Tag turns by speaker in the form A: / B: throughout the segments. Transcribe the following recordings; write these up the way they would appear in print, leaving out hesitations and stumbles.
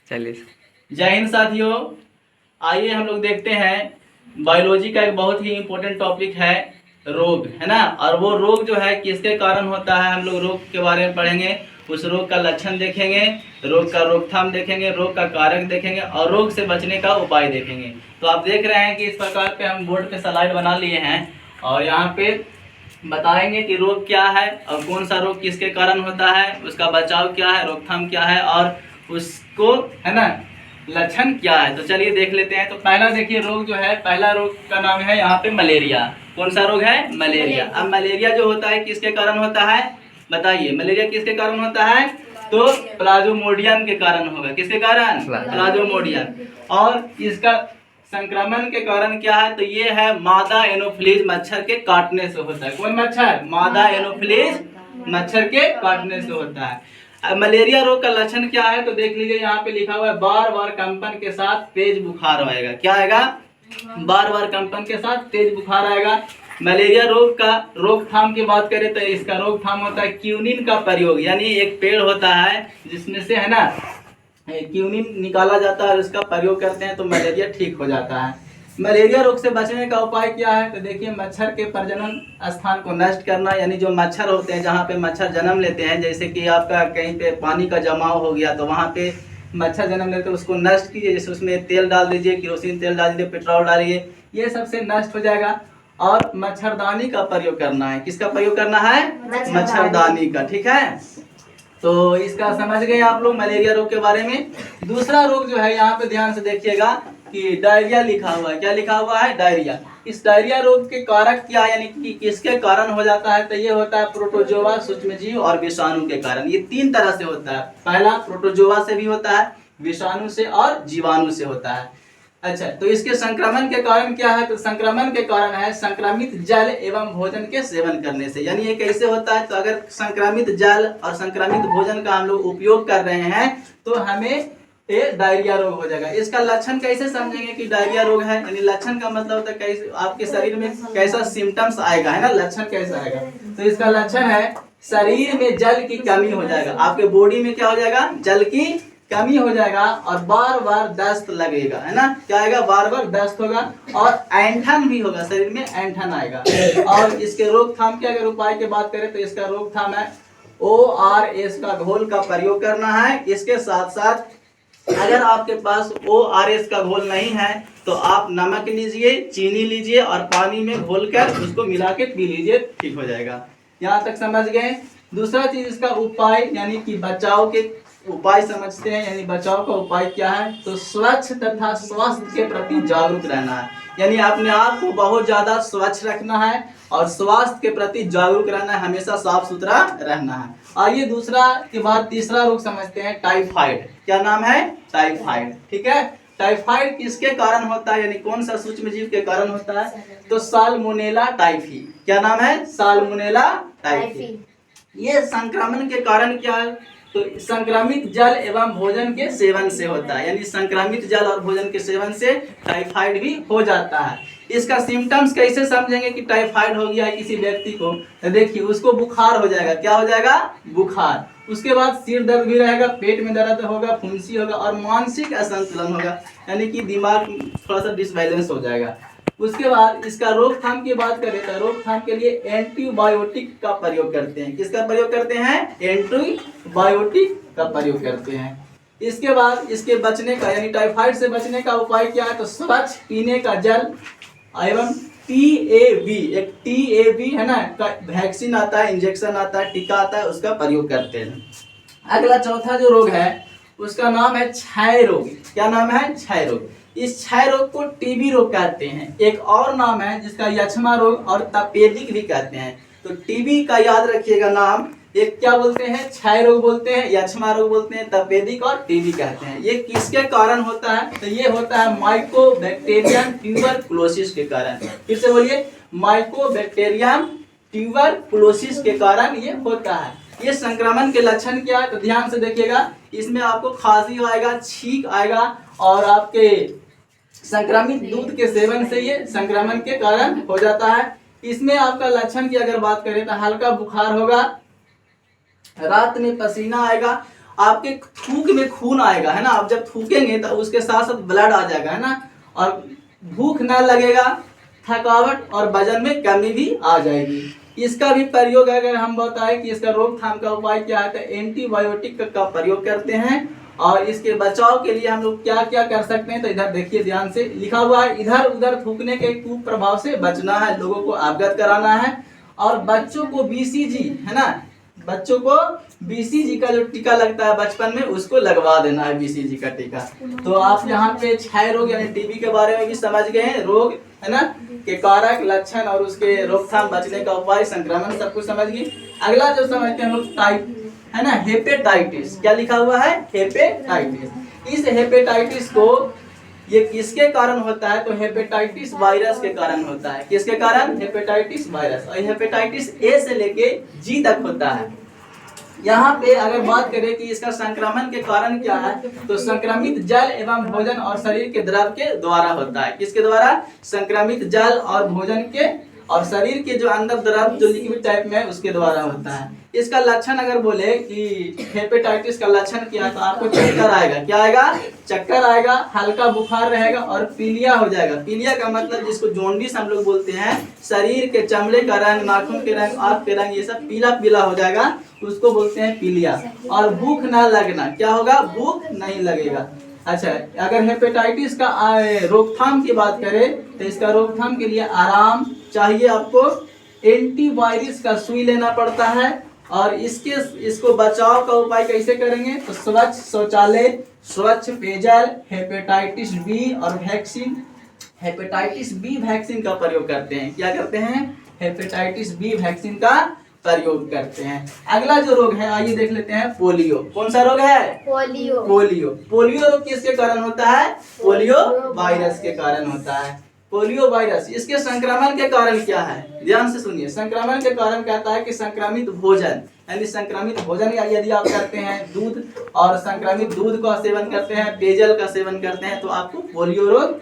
A: चलिए।
B: जय हिंद साथियों, आइए हम लोग देखते हैं बायोलॉजी का एक बहुत ही इम्पोर्टेंट टॉपिक है रोग, है ना। और वो रोग जो है किसके कारण होता है, हम लोग रोग के बारे में पढ़ेंगे, उस रोग का लक्षण देखेंगे, रोग का रोकथाम देखेंगे, रोग का कारक देखेंगे और रोग से बचने का उपाय देखेंगे। तो आप देख रहे हैं कि इस प्रकार पे हम बोर्ड पे स्लाइड बना लिए हैं और यहाँ पे बताएंगे कि रोग क्या है और कौन सा रोग किसके कारण होता है, उसका बचाव क्या है, रोकथाम क्या है और उसको, है ना, लक्षण क्या है। तो चलिए देख लेते हैं। तो पहला देखिए रोग जो है, पहला रोग का नाम है यहाँ पे मलेरिया। कौन सा रोग है? मलेरिया। अब मलेरिया जो होता है किसके कारण होता है, बताइए। मलेरिया किसके कारण होता है? तो प्लाज्मोडियम के कारण होगा। किसके कारण? प्लाज्मोडियम। और इसका संक्रमण के कारण क्या है? तो ये है मादा एनोफिलीज मच्छर के काटने से होता है। कौन मच्छर? मादा एनोफिलीज मच्छर के काटने से होता है। अब मलेरिया रोग का लक्षण क्या है? तो देख लीजिए, यहाँ पे लिखा हुआ है बार बार कंपन के साथ तेज बुखार आएगा। क्या आएगा? बार बार कंपन के साथ तेज बुखार आएगा। मलेरिया रोग का रोकथाम की बात करें तो इसका रोकथाम होता है क्यूनिन का प्रयोग, यानी एक पेड़ होता है जिसमें से, है ना, क्यूनिन निकाला जाता है और उसका प्रयोग करते हैं तो मलेरिया ठीक हो जाता है। मलेरिया रोग से बचने का उपाय क्या है? तो देखिए, मच्छर के प्रजनन स्थान को नष्ट करना, यानी जो मच्छर होते हैं जहाँ पे मच्छर जन्म लेते हैं, जैसे कि आपका कहीं पे पानी का जमाव हो गया तो वहाँ पे मच्छर जन्म लेते हैं, उसको नष्ट कीजिए। जैसे उसमें तेल डाल दीजिए, केरोसिन तेल डाल दीजिए, पेट्रोल डालिए, ये सबसे नष्ट हो जाएगा। और मच्छरदानी का प्रयोग करना है। किसका प्रयोग करना है? मच्छरदानी का। ठीक है, तो इसका समझ गए आप लोग मलेरिया रोग के बारे में। दूसरा रोग जो है, यहाँ पे ध्यान से देखिएगा कि डायरिया लिखा हुआ है। क्या लिखा हुआ है? डायरिया। इस डायरिया रोग के कारक क्या, यानी कि किसके कारण हो जाता है? तो ये होता है प्रोटोजोआ, सूक्ष्मजीव और विषाणु के कारण। ये तीन तरह से होता है। पहला प्रोटोजोआ से भी होता है, विषाणु से और जीवाणु से होता है। अच्छा, तो इसके संक्रमण के कारण क्या है? तो संक्रमण के कारण है संक्रमित जल एवं भोजन के सेवन करने से। यानी ये कैसे होता है? तो अगर संक्रमित जल और संक्रमित भोजन का हम लोग उपयोग कर रहे हैं तो हमें ये डायरिया रोग हो जाएगा। इसका लक्षण कैसे समझेंगे कि डायरिया रोग है? यानी लक्षण का मतलब होता है कैसे आपके शरीर में कैसा सिम्टम्स आएगा, है ना, लक्षण कैसा आएगा। तो इसका लक्षण है शरीर में जल की कमी हो जाएगा। आपके बॉडी में क्या हो जाएगा? जल की कमी हो जाएगा और बार बार दस्त लगेगा, है ना। क्या आएगा? बार बार दस्त होगा और ऐंठन भी होगा, शरीर में ऐंठन आएगा। और इसके रोकथाम के अगर उपाय की बात करें तो इसका रोकथाम है ORS का घोल का प्रयोग करना है। इसके साथ साथ अगर आपके पास ORS का घोल नहीं है तो आप नमक लीजिए, चीनी लीजिए और पानी में घोलकर उसको मिला के पी लीजिए, ठीक हो जाएगा। यहाँ तक समझ गए। दूसरा चीज इसका उपाय, यानी कि बचाव के उपाय समझते हैं। यानी बचाव का उपाय क्या है? तो स्वच्छ तथा स्वास्थ्य के प्रति जागरूक रहना है। यानी अपने आप को बहुत ज्यादा स्वच्छ रखना है और स्वास्थ्य के प्रति जागरूक रहना है, हमेशा साफ सुथरा रहना है। आइए दूसरा के बाद तीसरा रोग समझते हैं, टाइफाइड। क्या नाम है? टाइफाइड। ठीक है, टाइफाइड किसके कारण होता है, यानी कौन सा सूक्ष्म जीव के कारण होता है? तो साल्मोनेला टाइफी। क्या नाम है? Salmonella typhi. ये संक्रमण के कारण क्या है? तो संक्रमित जल एवं भोजन के सेवन से होता है। यानी संक्रमित जल और भोजन के सेवन से टाइफाइड भी हो जाता है। इसका सिम्टम्स कैसे समझेंगे कि टाइफाइड हो गया है किसी व्यक्ति को? तो देखिए, उसको बुखार हो जाएगा। क्या हो जाएगा? बुखार। उसके बाद सिर दर्द भी रहेगा, पेट में दर्द होगा, फुंसी होगा और मानसिक असंतुलन होगा, यानी कि दिमाग थोड़ा सा डिसबैलेंस हो जाएगा। उसके बाद इसका रोकथाम की बात करें तो रोकथाम के लिए एंटीबायोटिक का प्रयोग करते हैं। किसका प्रयोग करते हैं? एंटीबायोटिक का प्रयोग करते हैं। इसके बाद इसके बचने का, यानी टाइफाइड से बचने का उपाय क्या है? तो स्वच्छ पीने का जल एवं TAV, एक TAV है ना, का वैक्सीन आता है, इंजेक्शन आता है, टीका आता है, उसका प्रयोग करते हैं। अगला चौथा जो रोग है उसका नाम है क्षय रोग। क्या नाम है? क्षय रोग। इस क्षय रोग को टीबी रोग कहते हैं। एक और नाम है जिसका यक्ष्मा रोग और तपेदिक भी कहते हैं। तो टीबी का याद रखिएगा नाम, एक क्या बोलते हैं? क्षय रोग बोलते हैं, यक्ष्मा रोग बोलते हैं, तपेदिक और टीबी कहते हैं। ये किसके कारण होता है? तो ये होता है माइकोबैक्टीरियम ट्यूबरकुलोसिस के कारण। फिर से बोलिए, माइकोबैक्टीरियम ट्यूबरकुलोसिस के कारण ये होता है। ये संक्रमण के लक्षण क्या है? तो ध्यान से देखिएगा, इसमें आपको खांसी आएगा, छींक आएगा और आपके संक्रमित दूध के सेवन से ये संक्रमण के कारण हो जाता है। इसमें आपका लक्षण की अगर बात करें तो हल्का बुखार होगा, रात में पसीना आएगा आपके थूक में खून आएगा, है ना। आप जब थूकेंगे तो उसके साथ साथ ब्लड आ जाएगा, है ना, और भूख ना लगेगा, थकावट और वजन में कमी भी आ जाएगी। इसका भी प्रयोग अगर हम बताएं कि इसका रोकथाम का उपाय क्या है, तो एंटीबायोटिक का प्रयोग करते हैं। और इसके बचाव के लिए हम लोग क्या क्या कर सकते हैं, तो इधर देखिए ध्यान से लिखा हुआ है, इधर उधर थूकने के कुप्रभाव से बचना है, लोगों को अवगत कराना है। और बच्चों को बीसीजी, है ना, बच्चों को बीसीजी का जो टीका लगता है बचपन में, उसको लगवा देना है बीसीजी का टीका। तो आप यहाँ पे क्षय रोग यानी टीबी के बारे में भी समझ गए हैं, रोग, है ना, के कारक, लक्षण और उसके रोकथाम, बचने का उपाय, संक्रमण, सब कुछ समझ गए। अगला जो समझते हैं लोग टाइप, है ना, हेपेटाइटिस। क्या लिखा हुआ है, हेपेटाइटिस। इस हेपेटाइटिस को ये किसके कारण होता है, तो हेपेटाइटिस वायरस के कारण होता है। किसके कारण, हेपेटाइटिस वायरस। और हेपेटाइटिस ए से लेके जी तक होता है। यहाँ पे अगर बात करें कि इसका संक्रमण के कारण क्या है, तो संक्रमित जल एवं भोजन और शरीर के द्रव के द्वारा होता है। किसके द्वारा, संक्रमित जल और भोजन के और शरीर के जो अंदर द्रव जो लिक्विड टाइप में है उसके द्वारा होता है। इसका लक्षण अगर बोले कि हेपेटाइटिस का लक्षण क्या है, तो आपको चक्कर आएगा। क्या आएगा, चक्कर आएगा, हल्का बुखार रहेगा और पीलिया हो जाएगा। पीलिया का मतलब जिसको जॉन्डिस हम लोग बोलते हैं, शरीर के चमड़े का रंग, नाखून के रंग, आंख के रंग, ये सब पीला पीला हो जाएगा, उसको बोलते हैं पीलिया। और भूख ना लगना, क्या होगा, भूख नहीं लगेगा। अच्छा, अगर हेपेटाइटिस का रोकथाम की बात करें, तो इसका रोकथाम के लिए आराम चाहिए आपको, एंटीवायरस का सुई लेना पड़ता है। और इसको बचाव का उपाय कैसे करेंगे, तो स्वच्छ शौचालय, स्वच्छ पेयजल, हेपेटाइटिस बी और वैक्सीन, हेपेटाइटिस बी वैक्सीन का प्रयोग करते हैं। क्या करते हैं, हेपेटाइटिस बी वैक्सीन का प्रयोग करते हैं। अगला जो रोग है, आइए देख लेते हैं, पोलियो। कौन सा रोग है, पोलियो। पोलियो रोग किसके कारण होता है, पोलियो वायरस के कारण होता है। पोलियो वायरस, इसके संक्रमण के कारण क्या है, ध्यान से सुनिए। संक्रमण के कारण कहता है कि संक्रमित भोजन, यानी संक्रमित भोजन यदि आप करते हैं, दूध और संक्रमित दूध का सेवन करते हैं, पेयजल का सेवन करते हैं, तो आपको पोलियो रोग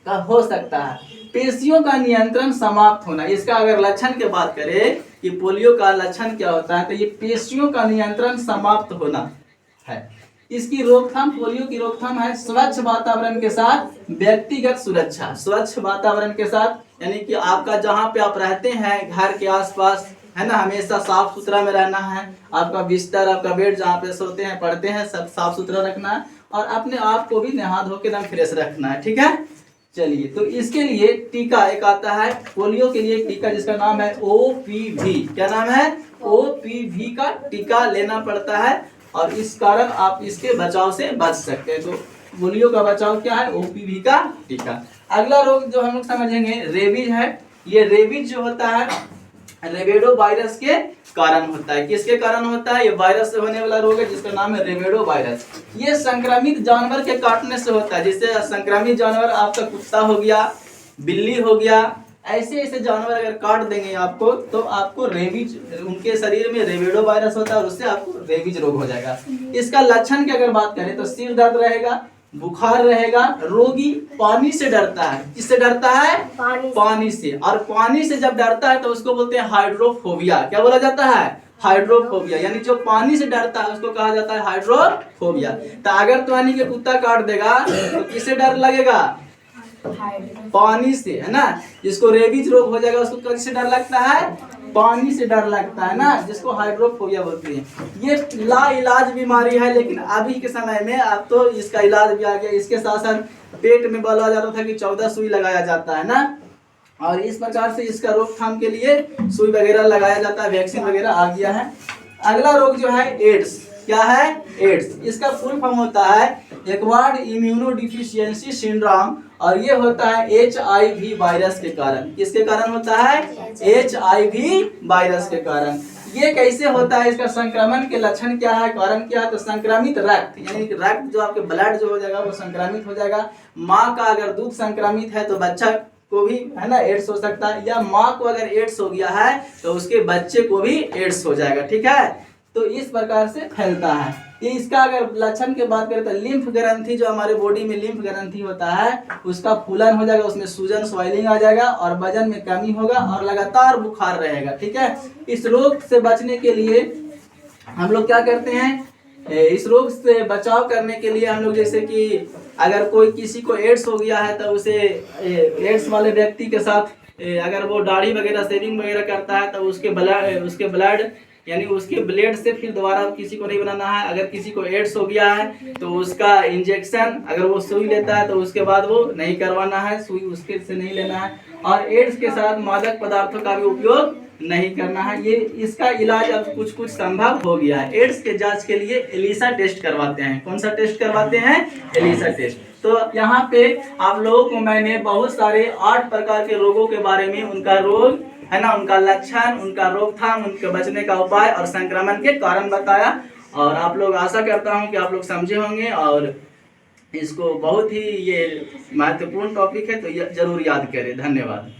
B: का हो सकता है। पेशियों का नियंत्रण समाप्त होना, इसका अगर लक्षण की बात करें कि पोलियो का लक्षण क्या होता है, तो ये पेशियों का नियंत्रण समाप्त होना है। इसकी रोकथाम, पोलियो की रोकथाम है स्वच्छ वातावरण के साथ व्यक्तिगत सुरक्षा। स्वच्छ वातावरण के साथ यानी कि आपका जहाँ पे आप रहते हैं, घर के आसपास, है ना, हमेशा साफ सुथरा में रहना है। आपका बिस्तर, आपका बेड, जहाँ पे सोते हैं, पढ़ते हैं, सब साफ सुथरा रखना है। और अपने आप को भी नहा धो के एकदम फ्रेश रखना है, ठीक है। चलिए, तो इसके लिए टीका एक आता है, पोलियो के लिए टीका जिसका नाम है OPV। क्या नाम है, OPV का टीका लेना पड़ता है। और इस कारण आप इसके बचाव से बच सकते हैं। तो पोलियो का बचाव क्या है, OPV का टीका। अगला रोग जो हम लोग समझेंगे, रेबीज है। ये रेबीज जो होता है, रेबेडो वायरस के कारण होता है। किसके कारण होता है, ये वायरस से होने वाला रोग है जिसका नाम है रेबेडो वायरस। ये संक्रमित जानवर के काटने से होता है। जिससे संक्रमित जानवर आपका कुत्ता हो गया, बिल्ली हो गया, ऐसे ऐसे जानवर अगर काट देंगे आपको, तो आपको रेबीज, उनके शरीर में रेबेडो वायरस होता है और उससे आपको रेबीज रोग हो जाएगा। इसका लक्षण की अगर बात करें, तो सिर दर्द रहेगा, बुखार रहेगा, रोगी पानी से डरता है। किससे डरता है, पानी से। और पानी से जब डरता है तो उसको बोलते हैं हाइड्रोफोबिया। क्या बोला जाता है, हाइड्रोफोबिया। यानी जो पानी से डरता है उसको कहा जाता है हाइड्रोफोबिया। तो अगर पानी के कुत्ता काट देगा तो किससे डर लगेगा, पानी से, है ना। जिसको रेबीज रोग हो जाएगा उसको किससे डर लगता है, पानी से डर लगता है ना, जिसको हाइड्रोफोबिया बोलते हैं। ये ला इलाज बीमारी है, लेकिन अभी के समय में अब तो इसका इलाज भी आ गया। इसके साथ साथ पेट में बोला जाता था कि 14 सुई लगाया जाता है ना, और इस प्रकार से इसका रोकथाम के लिए सुई वगैरह लगाया जाता है, वैक्सीन वगैरह आ गया है। अगला रोग जो है एड्स। क्या है, एड्स। इसका फुल फॉर्म होता है एक्वायर्ड इम्यूनोडिफिशियेंसी सिंड्रोम, और ये होता है HIV वायरस के कारण। किसके कारण होता है, HIV वायरस के कारण। ये कैसे होता है, इसका संक्रमण के लक्षण क्या है, कारण क्या है, तो संक्रमित रक्त, यानी रक्त जो आपके ब्लड जो हो जाएगा वो संक्रमित हो जाएगा। माँ का अगर दूध संक्रमित है तो बच्चा को भी, है ना, एड्स हो सकता है। या माँ को अगर एड्स हो गया है तो उसके बच्चे को भी एड्स हो जाएगा, ठीक है। तो इस प्रकार से फैलता है ये। इसका अगर लक्षण की बात करें तो लिम्फ ग्रंथि, जो हमारे बॉडी में लिम्फ ग्रंथि होता है, उसका फूलन हो जाएगा, उसमें सूजन, स्वेलिंग आ जाएगा, और वजन में कमी होगा, और लगातार बुखार रहेगा, ठीक है। इस रोग से बचने के लिए हम लोग क्या करते हैं, इस रोग से बचाव करने के लिए हम लोग जैसे कि अगर कोई किसी को एड्स हो गया है तो उसे एड्स वाले व्यक्ति के साथ अगर वो दाढ़ी वगैरह शेविंग वगैरह करता है तो उसके ब्लड यानी उसके ब्लेड से फिर दोबारा किसी को नहीं बनाना है। अगर किसी को एड्स हो गया है तो उसका इंजेक्शन अगर वो सुई लेता है तो उसके बाद वो नहीं करवाना है, सुई उसके से नहीं लेना है। और एड्स के साथ मादक पदार्थों का भी उपयोग नहीं करना है। ये इसका इलाज अब कुछ कुछ संभव हो गया है। एड्स के जांच के लिए एलिसा टेस्ट करवाते हैं। कौन सा टेस्ट करवाते हैं? ELISA test. तो यहाँ पे आप लोगों को मैंने बहुत सारे 8 प्रकार के रोगों के बारे में, उनका रोग है ना, उनका लक्षण, उनका रोकथाम, उनके बचने का उपाय और संक्रमण के कारण बताया। और आप लोग, आशा करता हूँ कि आप लोग समझे होंगे और इसको बहुत ही ये महत्वपूर्ण टॉपिक है तो जरूर याद करें। धन्यवाद।